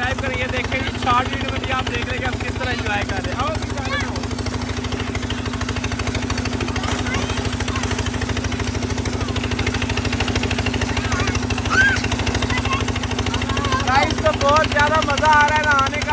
Subscribe करें। ये देखें शॉर्ट वीडियो में भी आप देख रहे हैं कि हम किस तरह एंजॉय कर रहे हैं। आओ गाइस, तो बहुत ज़्यादा मज़ा आ रहा है नहाने का।